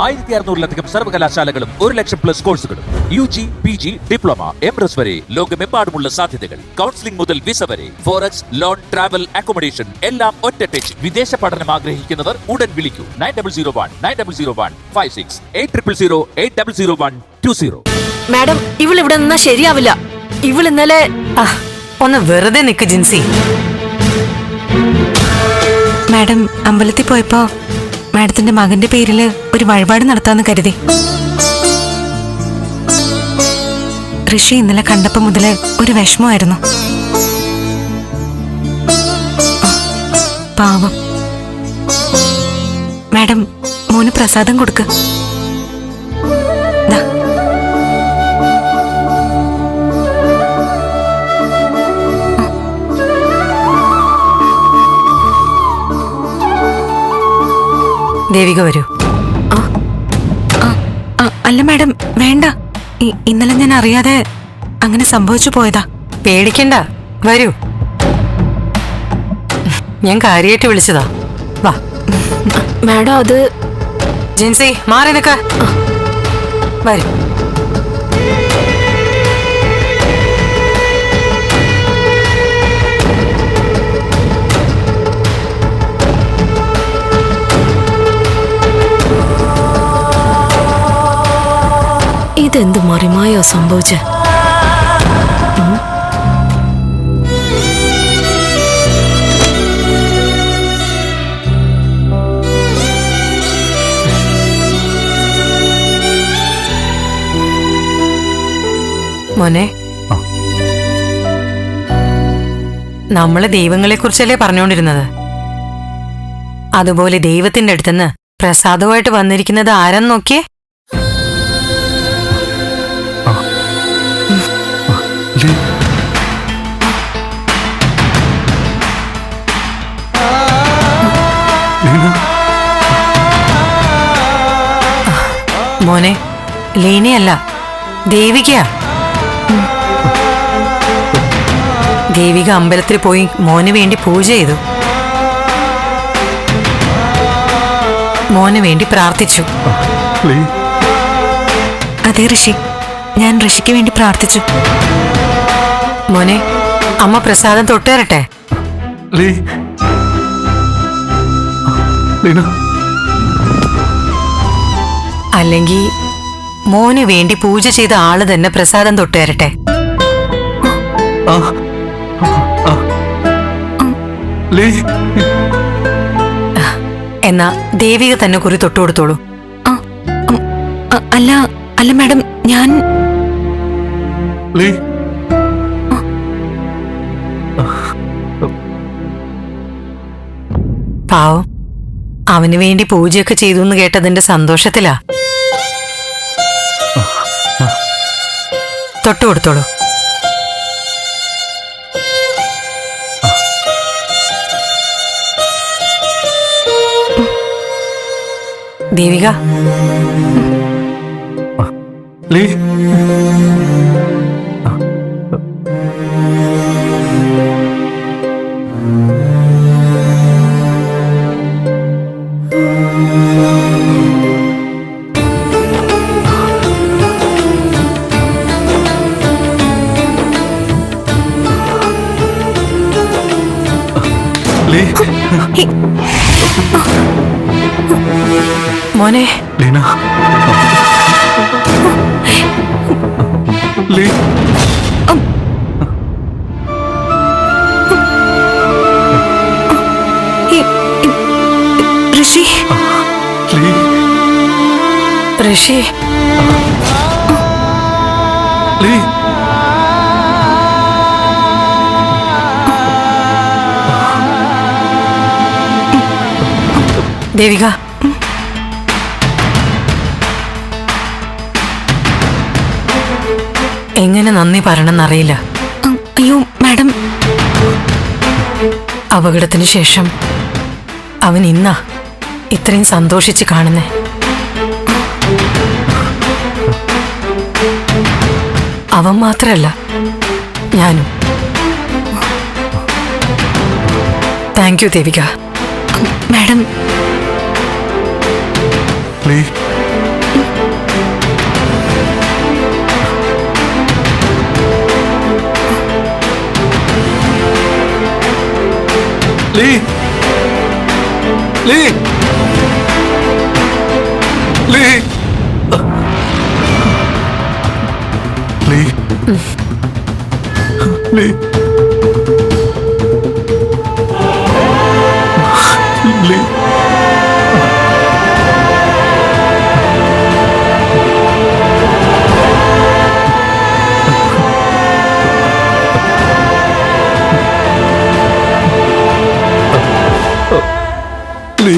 1600-ലധികം സർവകലാശാലകളും 1,00,000+ കോഴ്സുകളും UG, PG, diploma, MS വരെ ലോകമെമ്പാടുമുള്ള സാധ്യതകൾ. കൗൺസിലിംഗ് മുതൽ വിസ വരെ, ഫോറക്സ്, ലോൺ, ട്രാവൽ, അക്കോമഡേഷൻ എല്ലാം ഒറ്റ ടച്ച്. വിദേശ പഠനം ആഗ്രഹിക്കുന്നവർ ഉടൻ വിളിക്കൂ 9001 800 800120. മാഡം, ഇവളിവിടെ നിന്നാ ശരിയാവില്ല. ഇവൾ ഇന്നലെ ഒന്ന് വെറുതെ നിക്ക് ജിൻസി. മാഡം അമ്പലത്തിൽ പോയപ്പോ മാഡത്തിന്റെ മകന്റെ പേരില് ഒരു വഴിപാട് നടത്താന്ന് കരുതി. ഋഷി ഇന്നലെ കണ്ടപ്പോ മുതല് ഒരു വിഷമമായിരുന്നു. പാവം. മാഡം മോന് പ്രസാദം കൊടുക്ക്. ദേവിക വരൂ. അല്ല മാഡം, വേണ്ട. ഇന്നലെ ഞാൻ അറിയാതെ അങ്ങനെ സംഭവിച്ചു പോയതാ. പേടിക്കണ്ട, വരൂ. ഞാൻ കാര്യമായിട്ട് വിളിച്ചതാ. വാ. മാഡം, അത് ജിൻസി മാറി നിക്ക. വരൂ. ഇതെന്ത് മറിമായോ സംഭവിച്ച? മോനെ, നമ്മള് ദൈവങ്ങളെ കുറിച്ചല്ലേ പറഞ്ഞുകൊണ്ടിരുന്നത്. അതുപോലെ ദൈവത്തിന്റെ അടുത്തുനിന്ന് പ്രസാദമായിട്ട് വന്നിരിക്കുന്നത് ആരെന്ന് നോക്കിയേ. മോനെ, ലീനയല്ല, ദേവികയാ. ദേവിക അമ്പലത്തിൽ പോയി മോന് വേണ്ടി പൂജ ചെയ്തു. മോന് വേണ്ടി പ്രാർത്ഥിച്ചു. അതെ ഋഷി, ഞാൻ ഋഷിക്ക് വേണ്ടി പ്രാർത്ഥിച്ചു. മോനെ, അമ്മ പ്രസാദം തൊട്ടുതരട്ടെ? അല്ലെങ്കിൽ മോന് വേണ്ടി പൂജ ചെയ്ത ആള് തന്നെ പ്രസാദം തൊട്ടുതരട്ടെ? എന്നാ ദേവിക തന്നെ കുറി തൊട്ടുകൊടുത്തോളൂ. അല്ല അല്ല മാഡം, ഞാൻ പാവം, അവന് വേണ്ടി പൂജയൊക്കെ ചെയ്തു എന്ന് കേട്ടതിന്റെ സന്തോഷത്തിലാ. തൊട്ടുകൊടുത്തോളൂ. ദേവിക, മോനെ, ലീന, ഋഷി, ഋഷി, ദേവിക, എങ്ങനെ നന്ദി പറയണമെന്നറിയില്ല. അയ്യോ മാഡം, അപകടത്തിന് ശേഷം അവൻ ഇന്നാ ഇത്രയും സന്തോഷിച്ച് കാണുന്നേ. അവൻ മാത്രല്ല, ഞാനും. Thank you Devika. മാഡം, ലീ ലീ ലീ ലീ ലീ ലീ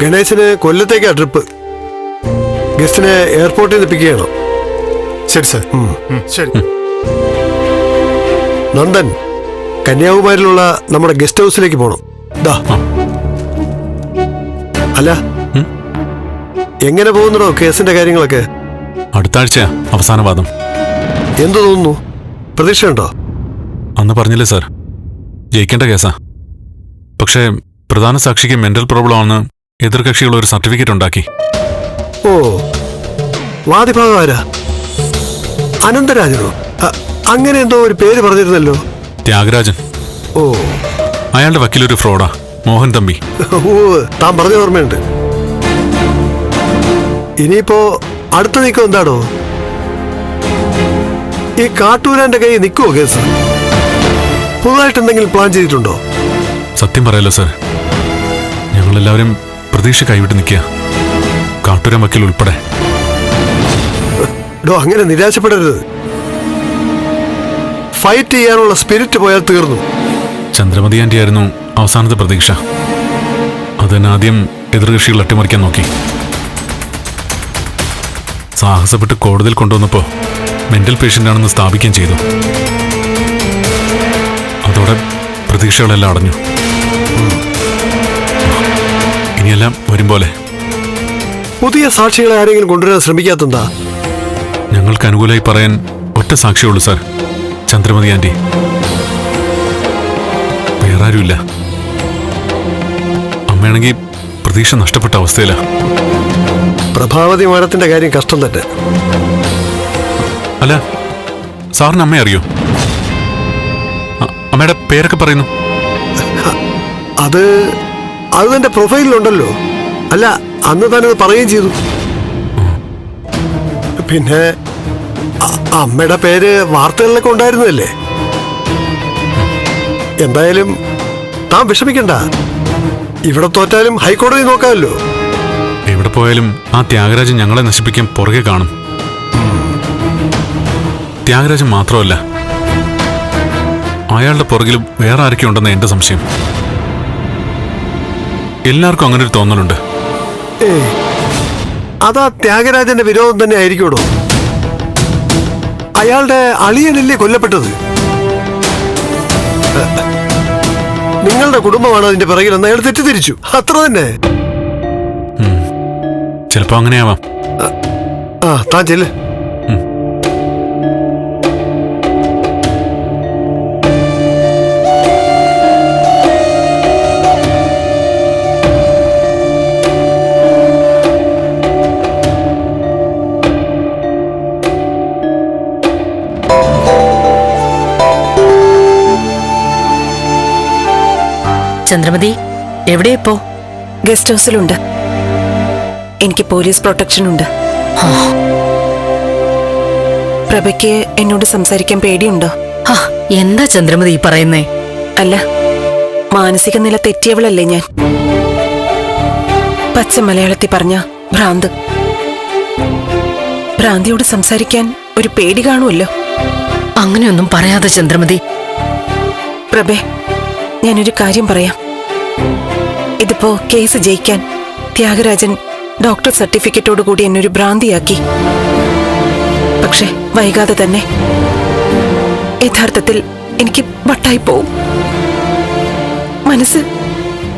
ഗണേശന് കൊല്ലത്തേക്കാ ട്രിപ്പ്. ഗസ്റ്റിനെ എയർപോർട്ടിൽ നിന്ന് പിക്ക് ചെയ്യണം. ശരി സർ. ശരി. നന്ദൻ, കന്യാകുമാരിയിലുള്ള നമ്മുടെ ഗസ്റ്റ് ഹൗസിലേക്ക് പോകണം. ദാ. അല്ല, എങ്ങനെ പോകുന്നുണ്ടോ കേസിന്റെ കാര്യങ്ങളൊക്കെ? അടുത്ത ആഴ്ച അവസാന വാദം. എന്തു തോന്നുന്നു? പ്രതീക്ഷയുണ്ടോ? അന്ന് പറഞ്ഞില്ലേ സാർ, ജയിക്കേണ്ട കേസാ. പക്ഷേ പ്രധാന സാക്ഷിക്ക് മെന്റൽ പ്രോബ്ലം ആണെന്ന് എതിർകക്ഷികൾ ഒരു സർട്ടിഫിക്കറ്റ് ഉണ്ടാക്കി. ഓ, വാദിഭാഗം ആരാ? അനന്തരാജനോ? അങ്ങനെ എന്തോ ഒരു പേര് പറഞ്ഞിരുന്നല്ലോ. ത്യാഗരാജൻ. ഓ, അയാളുടെ വക്കീലൊരു ഫ്രോഡാ, മോഹൻ തമ്പി. ഓ, താൻ പറഞ്ഞ ഓർമ്മയുണ്ട്. ഇനിയിപ്പോ അടുത്ത നീക്കം എന്താടോ? ഈ കാട്ടൂരാന്റെ കൈ നിൽക്കുവോ കേസ്? പുതുതായിട്ട് എന്തെങ്കിലും പ്ലാൻ ചെയ്തിട്ടുണ്ടോ? സത്യം പറയാലോ സാർ, ഞങ്ങളെല്ലാവരും പ്രതീക്ഷ കൈവിട്ട് നിൽക്കുക, കാട്ടൂരാൻ വക്കീൽ ഉൾപ്പെടെ. ഡോ, അങ്ങനെ നിരാശപ്പെടരുത്. ഫൈറ്റ് ചെയ്യാനുള്ള സ്പിരിറ്റ് പോയാൽ തീർന്നു. ചന്ദ്രമതി ആന്റി ആയിരുന്നു അവസാനത്തെ പ്രതീക്ഷ. അതിന് ആദ്യം എതിർകക്ഷികൾ അട്ടിമറിക്കാൻ നോക്കി. സാഹസപ്പെട്ട് കോടതിയിൽ കൊണ്ടുവന്നപ്പോൾ മെന്റൽ പേഷ്യൻ്റാണെന്ന് സ്ഥാപിക്കുകയും ചെയ്തു. അതോടെ പ്രതീക്ഷകളെല്ലാം അടഞ്ഞു. ഇനിയെല്ലാം വരും പോലെ. പുതിയ സാക്ഷികളെ ആരെങ്കിലും കൊണ്ടുവരാൻ ശ്രമിക്കാത്തെന്താ? ഞങ്ങൾക്ക് അനുകൂലമായി പറയാൻ ഒറ്റ സാക്ഷിയുള്ളൂ സാർ, ചന്ദ്രമതി ആന്റി. വേറെ ആരുമില്ല. അമ്മയാണെങ്കിൽ പ്രതീക്ഷ നഷ്ടപ്പെട്ട അവസ്ഥയിലാ. പ്രഭാവതി മാഡത്തിന്റെ കാര്യം കഷ്ടം തന്നെ. അല്ല, സാറിന് അമ്മയെ അറിയോ? അമ്മയുടെ പേരൊക്കെ പറയുന്നു. അത് തന്റെ പ്രൊഫൈലിലുണ്ടല്ലോ. അല്ല, അന്ന് താനത് പറയുകയും ചെയ്തു. പിന്നെ അമ്മയുടെ പേര് വാർത്തകളിലൊക്കെ ഉണ്ടായിരുന്നതല്ലേ. എന്തായാലും താൻ വിഷമിക്കണ്ട. ഇവിടെ തോറ്റാലും ഹൈക്കോടതി നോക്കാമല്ലോ. എവിടെ പോയാലും ആ ത്യാഗരാജൻ ഞങ്ങളെ നശിപ്പിക്കാൻ പുറകെ കാണും. ത്യാഗരാജൻ മാത്രമല്ല, അയാളുടെ പുറകിലും വേറെ ആരൊക്കെ ഉണ്ടെന്ന് എന്റെ സംശയം. എല്ലാവർക്കും അങ്ങനെ ഒരു തോന്നലുണ്ട്. അതാ ത്യാഗരാജന്റെ വിരോധം തന്നെ ആയിരിക്കുമോ? അയാളുടെ അളിയനല്ലേ കൊല്ലപ്പെട്ടത്? നിങ്ങളുടെ കുടുംബമാണ് അതിന്റെ പിറകിലെന്ന് അയാൾ തെറ്റിദ്ധരിച്ചു, അത്ര തന്നെ. ചിലപ്പോ അങ്ങനെയാവാം. താൻ ചെല്ല്. ചന്ദ്രമതി എവിടെ ഇപ്പോ? ഗസ്റ്റ് ഹൗസിലുണ്ട്. എനിക്ക് പോലീസ് പ്രൊട്ടക്ഷൻ ഉണ്ട്. പ്രഭയ്ക്ക് എന്നോട് സംസാരിക്കാൻ പേടിയുണ്ടോ? എന്താ ചന്ദ്രമതി ഈ പറയുന്നേ? അല്ല, മാനസിക നില തെറ്റിയവളല്ലേ ഞാൻ. പച്ച മലയാളത്തിൽ പറഞ്ഞ ഭ്രാന്ത്. ഭ്രാന്തിയോട് സംസാരിക്കാൻ ഒരു പേടി കാണുമല്ലോ. അങ്ങനെയൊന്നും പറയാതെ ചന്ദ്രമതി. പ്രഭേ, ഞാനൊരു കാര്യം പറയാം. ഇതിപ്പോ കേസ് ജയിക്കാൻ ത്യാഗരാജൻ ഡോക്ടർ സർട്ടിഫിക്കറ്റോട് കൂടി എന്നൊരു ഭ്രാന്തിയാക്കി. പക്ഷെ വൈകാതെ തന്നെ യഥാർത്ഥത്തിൽ എനിക്ക് വട്ടായി പോവും. മനസ്സ്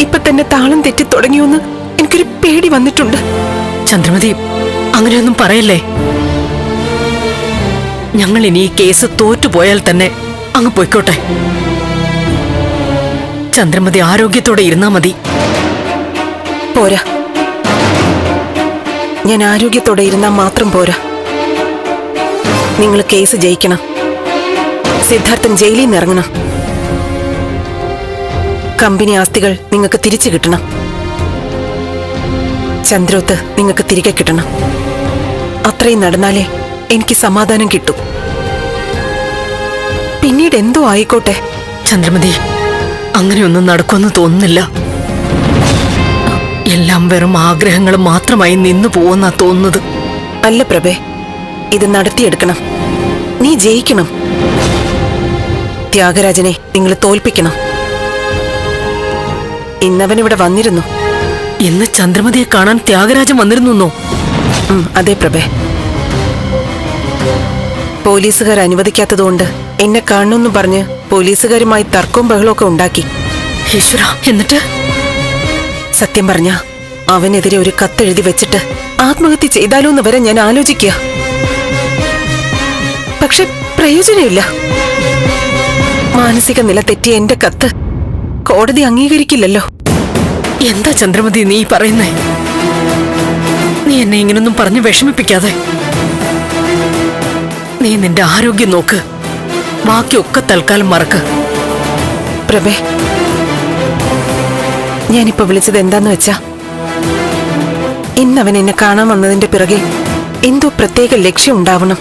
ഇപ്പൊ തന്നെ താളം തെറ്റി തുടങ്ങിയോന്ന് എനിക്കൊരു പേടി വന്നിട്ടുണ്ട്. ചന്ദ്രമതി, അങ്ങനെയൊന്നും പറയല്ലേ. ഞങ്ങൾ ഇനി ഈ കേസ് തോറ്റുപോയാൽ തന്നെ അങ്ങ് പോയിക്കോട്ടെ. ചന്ദ്രമതി ആരോഗ്യത്തോടെ ഇരുന്നാ മതി. പോരാ, ഞാൻ ആരോഗ്യത്തോടെ ഇരുന്നാൽ മാത്രം പോരാ. നിങ്ങൾ കേസ് ജയിക്കണം. സിദ്ധാർത്ഥൻ ജയിലിൽ നിന്ന് ഇറങ്ങണം. കമ്പനി ആസ്തികൾ നിങ്ങൾക്ക് തിരിച്ചു കിട്ടണം. ചന്ദ്രോത്ത് നിങ്ങൾക്ക് തിരികെ കിട്ടണം. അത്രയും നടന്നാലേ എനിക്ക് സമാധാനം കിട്ടൂ. പിന്നീട് എന്തോ ആയിക്കോട്ടെ. ചന്ദ്രമതി, അങ്ങനെയൊന്നും നടക്കുമെന്ന് തോന്നുന്നില്ല. എല്ലാം വെറും ആഗ്രഹങ്ങൾ മാത്രമായി നിന്നു പോവെന്നാ തോന്നുന്നത്. അല്ല പ്രഭേ, ഇത് നടത്തിയെടുക്കണം. നീ ജയിക്കണം. ത്യാഗരാജനെ നിങ്ങൾ തോൽപ്പിക്കണം. ഇന്നവനിവിടെ വന്നിരുന്നു. ഇന്ന് ചന്ദ്രമതിയെ കാണാൻ ത്യാഗരാജൻ വന്നിരുന്നോ? അതെ പ്രഭേ. പോലീസുകാർ അനുവദിക്കാത്തതുകൊണ്ട് എന്നെ കാണണമെന്ന് പറഞ്ഞ് പോലീസുകാരുമായി തർക്കവും ബഹളമൊക്കെ ഉണ്ടാക്കി. ഈശ്വര, എന്നിട്ട്? സത്യം പറഞ്ഞ അവനെതിരെ ഒരു കത്തെഴുതി വെച്ചിട്ട് ആത്മഹത്യ ചെയ്താലോ എന്ന് വരെ ഞാൻ ആലോചിക്കുക. പക്ഷെ പ്രയോജനമില്ല. മാനസിക നില തെറ്റിയ എന്റെ കത്ത് കോടതി അംഗീകരിക്കില്ലല്ലോ. എന്താ ചന്ദ്രമതി നീ പറയുന്നേ? നീ എന്നെ ഇങ്ങനൊന്നും പറഞ്ഞ് വിഷമിപ്പിക്കാതെ. നീ നിന്റെ ആരോഗ്യം നോക്ക്. ബാക്കിയൊക്കെ തൽക്കാലം മറക്ക്. പ്രഭേ, ഞാനിപ്പോ വിളിച്ചത് എന്താന്ന് വെച്ചാ, ഇന്നവൻ എന്നെ കാണാൻ വന്നതിന്റെ പിറകെ എന്തോ പ്രത്യേക ലക്ഷ്യം ഉണ്ടാവണം.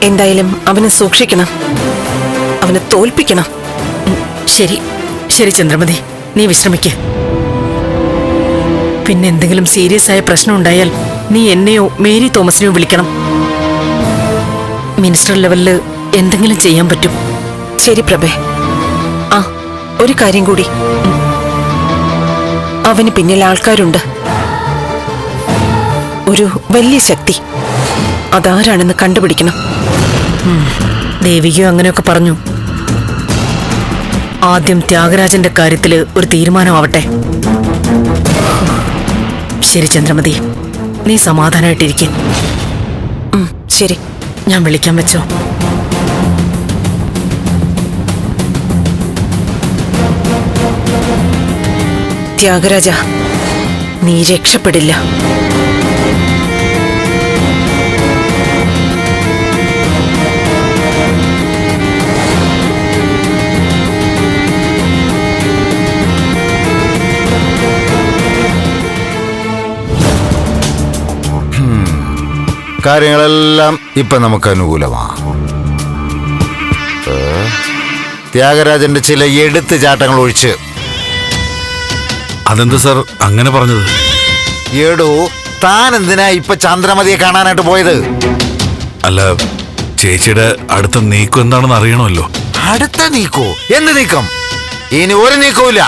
എന്തായാലും അവനെ സൂക്ഷിക്കണം. അവനെ തോൽപ്പിക്കണം. ശരി ശരി ചന്ദ്രമതി, നീ വിശ്രമിക്ക. പിന്നെ എന്തെങ്കിലും സീരിയസ് ആയ പ്രശ്നം ഉണ്ടായാൽ നീ എന്നെയോ മേരി തോമസിനെയോ വിളിക്കണം. മിനിസ്റ്റർ ലെവലില് എന്തെങ്കിലും ചെയ്യാൻ പറ്റും. ശരി പ്രഭേ. ആ, ഒരു കാര്യം കൂടി. അവന് പിന്നിൽ ആൾക്കാരുണ്ട്. ഒരു വലിയ ശക്തി. അതാരാണെന്ന് കണ്ടുപിടിക്കണം. ദേവികയോ അങ്ങനെയൊക്കെ പറഞ്ഞു. ആദ്യം ത്യാഗരാജന്റെ കാര്യത്തില് ഒരു തീരുമാനമാവട്ടെ. ശരി ചന്ദ്രമതി, നീ സമാധാനമായിട്ടിരിക്കും. ശരി, ഞാൻ വിളിക്കാൻ വെച്ചോ. ത്യാഗരാജ, നീ രക്ഷപ്പെടില്ല. കാര്യങ്ങളെല്ലാം ഇപ്പൊ നമുക്ക് അനുകൂലമാണ്. ത്യാഗരാജന്റെ ചില എടുത്തുചാട്ടങ്ങൾ ഒഴിച്ച്. അതെന്താ സാർ അങ്ങനെ പറഞ്ഞത്? ഏടോ, താൻ എന്തിനാ ഇപ്പൊ ചന്ദ്രമതിയെ കാണാനായിട്ട് പോയത്? അല്ല, ചേച്ചിയുടെ അടുത്ത നീക്കം എന്താണെന്ന് അറിയണമല്ലോ. അടുത്ത നീക്കോ? എന്ത് നീക്കം? ഇനി ഒരു നീക്കവുമില്ല.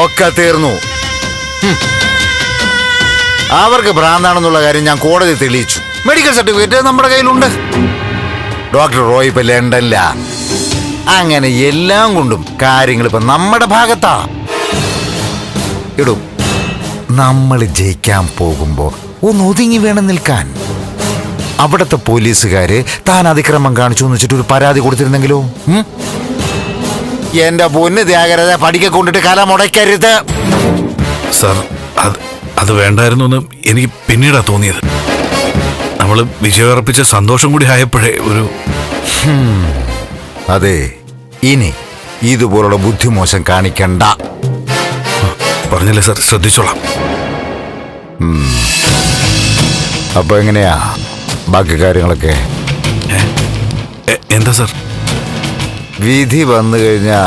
ഒക്കെ തീർന്നു. അവർക്ക് ഭ്രാന്താണെന്നുള്ള കാര്യം ഞാൻ കോടതി തെളിയിച്ചു. മെഡിക്കൽ സർട്ടിഫിക്കറ്റ് നമ്മുടെ കയ്യിലുണ്ട്. ഡോക്ടർ റോയ് ഇപ്പൊ ലണ്ടനില്ല. അങ്ങനെ എല്ലാം കൊണ്ടും കാര്യങ്ങൾ ഇപ്പൊ നമ്മുടെ ഭാഗത്താ. ഇടും, നമ്മൾ ജയിക്കാൻ പോകുമ്പോ ഒന്ന് ഒതുങ്ങി വേണം നിൽക്കാൻ. അവിടുത്തെ പോലീസുകാര് താൻ അതിക്രമം കാണിച്ചു എന്ന് വെച്ചിട്ട് ഒരു പരാതി കൊടുത്തിരുന്നെങ്കിലോ? എന്റെ പൊന്ന് ത്യാഗരാജ, പഠിക്ക കൊണ്ടിട്ട് കല മുടക്കരുത്. സാർ, അത് വേണ്ടായിരുന്നു എന്ന് എനിക്ക് പിന്നീടാ തോന്നിയത്. നമ്മൾ വിജയമർപ്പിച്ച സന്തോഷം കൂടി ആയപ്പോഴേ ഒരു അതെ, ഇനി ഇതുപോലുള്ള ബുദ്ധിമോശം കാണിക്കണ്ട. പറഞ്ഞില്ലേ സാർ, ശ്രദ്ധിച്ചോളാം. അപ്പൊ എങ്ങനെയാ ബാക്കി കാര്യങ്ങളൊക്കെ? എന്താ സാർ? വിധി വന്നു കഴിഞ്ഞാ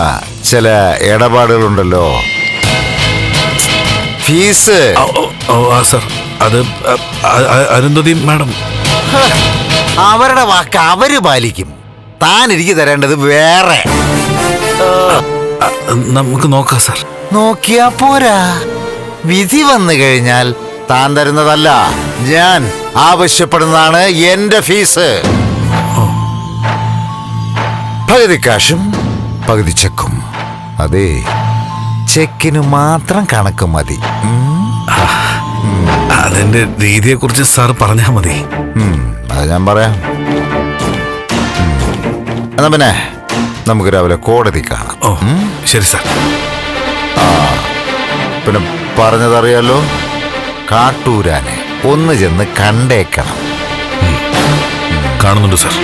ചില ഇടപാടുകളുണ്ടല്ലോ. ഫീസ്. സാർ, അത് അരുന്ധതി മാഡം അവരുടെ വാക്ക് അവര് പാലിക്കും. താൻ എനിക്ക് തരേണ്ടത് വേറെ. നമുക്ക് നോക്കാം സാർ. നോക്കിയാ പോരാ. വിധി വന്നു കഴിഞ്ഞാൽ താൻ തരുന്നതല്ല, ഞാൻ ആവശ്യപ്പെടുന്നതാണ് എന്റെ ഫീസ്. പകുതി കാശും പകുതി ചെക്കും. അതെ, ചെക്കിന് മാത്രം കണക്ക് മതി. അതിന്റെ രീതിയെ കുറിച്ച് സാർ പറഞ്ഞാ മതി. അത് ഞാൻ പറയാം. എന്നാ പിന്നെ നമുക്ക് രാവിലെ കോടതി കാണാം. ഓ ശരി സാർ. പിന്നെ പറഞ്ഞതറിയാലോ, കാട്ടൂരാനെ ഒന്ന് ചെന്ന് കണ്ടേക്കണം. കാണുന്നുണ്ട് സാർ.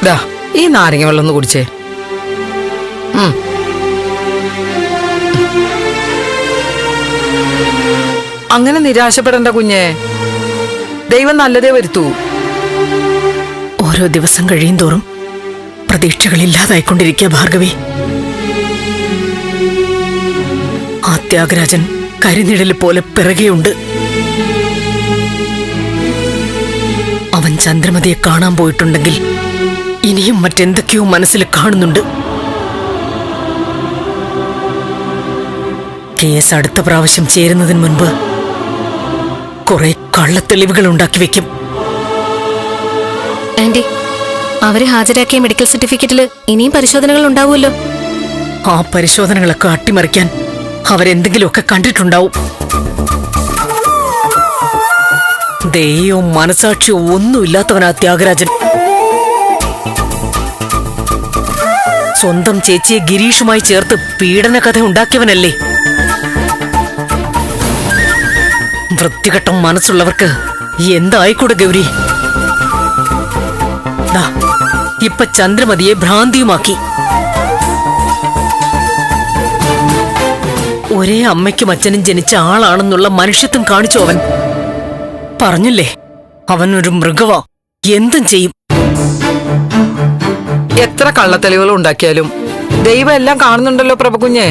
ദാ, ഈ നാരങ്ങ വെള്ളം ഒന്ന് കുടിച്ചേ. അങ്ങനെ നിരാശപ്പെടേണ്ട കുഞ്ഞെ, ദൈവം നല്ലതേ വരുത്തൂ. ഓരോ ദിവസം കഴിയും തോറും പ്രതീക്ഷകളില്ലാതായിക്കൊണ്ടിരിക്കുക ഭാർഗവി. ആ ത്യാഗരാജൻ കരിനിഴല് പോലെ പിറകെയുണ്ട്. അവൻ ചന്ദ്രമതിയെ കാണാൻ പോയിട്ടുണ്ടെങ്കിൽ ഇനിയും മറ്റെന്തൊക്കെയോ മനസ്സിൽ കാണുന്നുണ്ട്. കേസ് അടുത്ത പ്രാവശ്യം ചേരുന്നതിന് മുൻപ് കുറെ കള്ളത്തെളിവുകൾ ഉണ്ടാക്കി വെക്കും. ആന്റി, അവര് ഹാജരാക്കിയ മെഡിക്കൽ സർട്ടിഫിക്കറ്റില് ഇനിയും പരിശോധനകൾ ഉണ്ടാവുമല്ലോ. ആ പരിശോധനകളൊക്കെ അട്ടിമറിക്കാൻ അവരെന്തെങ്കിലുമൊക്കെ കണ്ടിട്ടുണ്ടാവും. ദൈവവും മനസാക്ഷിയോ ഒന്നുമില്ലാത്തവനാ ത്യാഗരാജൻ. സ്വന്തം ചേച്ചിയെ ഗിരീഷുമായി ചേർത്ത് പീഡന കഥ ഉണ്ടാക്കിയവനല്ലേ. വൃത്തികെട്ട മനസ്സുള്ളവർക്ക് എന്തായിക്കൂടെ ഗൗരി? ഇപ്പൊ ചന്ദ്രമതിയെ ഭ്രാന്തിയുമാക്കി. ഒരേ അമ്മയ്ക്കും അച്ഛനും ജനിച്ച ആളാണെന്നുള്ള മനുഷ്യത്വം കാണിച്ചു അവൻ. പറഞ്ഞില്ലേ, അവനൊരു മൃഗവാ, എന്തും ചെയ്യും. എത്ര കള്ളത്തെളിവുകൾ ഉണ്ടാക്കിയാലും ദൈവം എല്ലാം കാണുന്നുണ്ടല്ലോ പ്രഭകുഞ്ഞെ.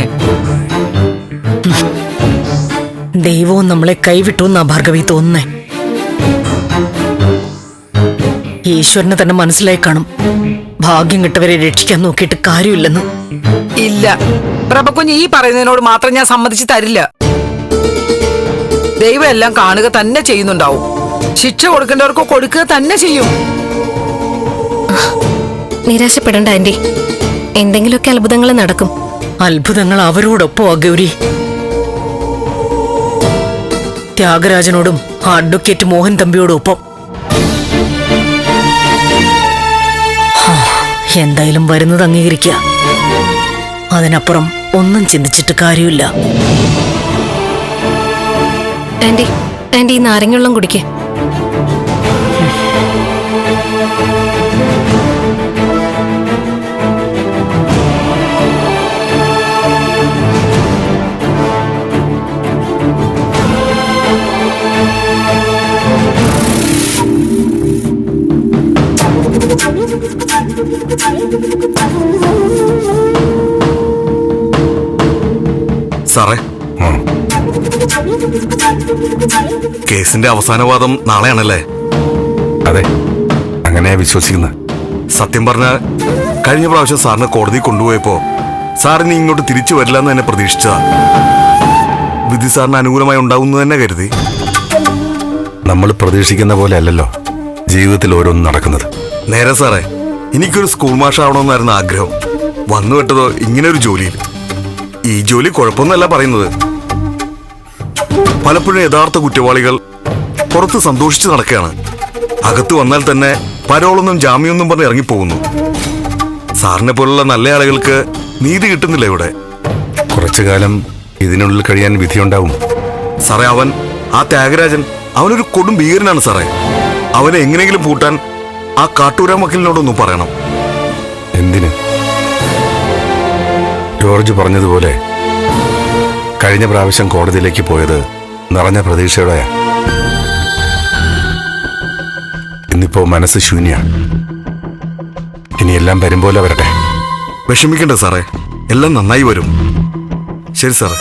ദൈവവും നമ്മളെ കൈവിട്ടു എന്നാ ഭാർഗവി തോന്നുന്നേ. ഈശ്വരന് തന്നെ മനസ്സിലായി കാണും, ഭാഗ്യം കിട്ടവരെ രക്ഷിക്കാൻ നോക്കിയിട്ട് കാര്യമില്ലെന്ന്. ഇല്ല, പ്രഭകുഞ്ഞ് ഈ പറയുന്നതിനോട് മാത്രം ഞാൻ സമ്മതിച്ചു തരില്ല. ദൈവം എല്ലാം കാണുക തന്നെ ചെയ്യുന്നുണ്ടാവും. ശിക്ഷ കൊടുക്കേണ്ടവർക്ക് കൊടുക്കുക തന്നെ ചെയ്യും. നിരാശപ്പെടണ്ട ആന്റി, എന്തെങ്കിലുമൊക്കെ അത്ഭുതങ്ങൾ നടക്കും. അത്ഭുതങ്ങൾ അവരോടൊപ്പമാ ഗൗരി. ത്യാഗരാജനോടും അഡ്വക്കേറ്റ് മോഹൻ തമ്പിയോടും ഒപ്പം. എന്തായാലും വരുന്നത് അംഗീകരിക്കുക. അതിനപ്പുറം ഒന്നും ചിന്തിച്ചിട്ട് കാര്യമില്ല. ആന്റി, ആന്റി ഈ നാരങ്ങവെള്ളം കുടിക്കേ. സാറേ, കേസിന്റെ അവസാനവാദം നാളെയാണല്ലേ? അതെ, അങ്ങനെയാ വിശ്വസിക്കുന്നത്. സത്യം പറഞ്ഞ കഴിഞ്ഞ പ്രാവശ്യം സാറിനെ കോടതി കൊണ്ടുപോയപ്പോ സാറിന് ഇങ്ങോട്ട് തിരിച്ചു വരില്ല എന്ന് തന്നെ പ്രതീക്ഷിച്ചതാ. വിധി സാറിന് അനുകൂലമായി ഉണ്ടാവുന്നു തന്നെ കരുതി. നമ്മൾ പ്രതീക്ഷിക്കുന്ന പോലെ അല്ലല്ലോ ജീവിതത്തിൽ ഓരോന്നും നടക്കുന്നത്. നേരെ സാറേ, എനിക്കൊരു സ്കൂൾ മാഷാവണമെന്നായിരുന്നു ആഗ്രഹം. വന്നു വിട്ടതോ ഇങ്ങനെ ഒരു ജോലിയിൽ. ഈ ജോലി കുഴപ്പമൊന്നുമല്ല പറയുന്നത്. പലപ്പോഴും യഥാർത്ഥ കുറ്റവാളികൾ പുറത്ത് സന്തോഷിച്ച് നടക്കുകയാണ്. അകത്ത് വന്നാൽ തന്നെ പരോളൊന്നും ജാമ്യമൊന്നും പറഞ്ഞ് ഇറങ്ങിപ്പോകുന്നു. സാറിനെ പോലുള്ള നല്ല ആളുകൾക്ക് നീതി കിട്ടുന്നില്ല ഇവിടെ. കുറച്ചു കാലം ഇതിനുള്ളിൽ കഴിയാൻ വിധിയുണ്ടാവും. സാറേ, ആ ത്യാഗരാജൻ അവനൊരു കൊടും ഭീകരനാണ് സാറേ. അവനെ എങ്ങനെയെങ്കിലും പൂട്ടാൻ ആ കാട്ടൂരാൻ വക്കീലിനോടൊന്നും പറയണം. എന്തിന്? ജോർജ് പറഞ്ഞതുപോലെ കഴിഞ്ഞ പ്രാവശ്യം കോടതിയിലേക്ക് പോയത് നിറഞ്ഞ പ്രതീക്ഷയോടെയാ. ഇന്നിപ്പോ മനസ്സ് ശൂന്യാണ്. ഇനിയെല്ലാം വരും പോലെ വരട്ടെ. വിഷമിക്കണ്ട സാറേ, എല്ലാം നന്നായി വരും. ശരി സാറേ.